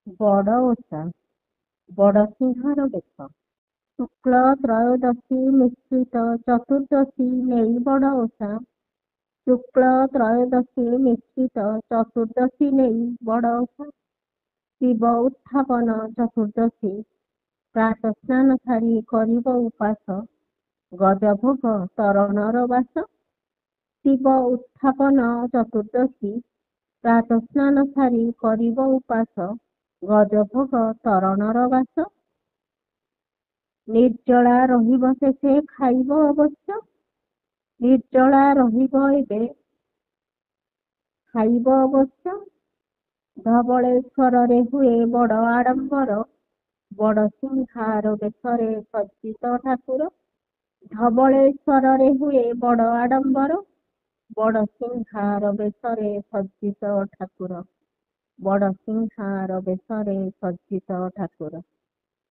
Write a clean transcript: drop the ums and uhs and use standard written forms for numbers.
ବଡ଼ ଓଷା ବଡ଼ସିଂହାର ବେଶ। ଶୁକ୍ଳ ତ୍ରୟୋଦଶୀ ମିଶ୍ରିତ ଚତୁର୍ଦ୍ଦଶୀ ନେଇ ବଡ଼ ଓଷା। ଶୁକ୍ଳ ତ୍ରୟୋଦଶୀ ମିଶ୍ରିତ ଚତୁର୍ଦ୍ଦଶୀ ନେଇ ବଡ଼ ଓଷା। ଶିବ ଉତ୍ଥାପନ ଚତୁର୍ଦ୍ଦଶୀ ପ୍ରାତଃ ସ୍ନାନ ସାରି କରିବ ଉପାସ। ଗଜଭୋଗ ତରଣର ବାସ। ଶିବ ଉତ୍ଥାପନ ଚତୁର୍ଦ୍ଦଶୀ ପ୍ରାତଃ ସ୍ନାନ ସାରି କରିବ ଉପାସ। ଗଜଭୋଗ ତରଣର ବାସ। ନିର୍ଜଳା ରହିବ ଶେଷେ ଖାଇବ ଅବଶ୍ୟ। ନିର୍ଜଳା ରହିବ ଏବେ ଖାଇବ ଅବଶ୍ୟ। ଧବଳେଶ୍ୱରରେ ହୁଏ ବଡ଼ ଆଡମ୍ବର। ବଡ଼ ସିଂହାର ବେଶରେ ସଜ୍ଜିତ ଠାକୁର। ଧବଳେଶ୍ୱରରେ ହୁଏ ବଡ଼ ଆଡମ୍ବର। ବଡ଼ ସିଂହାର ବେଶରେ ସଜ୍ଜିତ ଠାକୁର। ବଡ଼ ସିଂହାର ବେଶରେ ସଜ୍ଜିତ ଠାକୁର।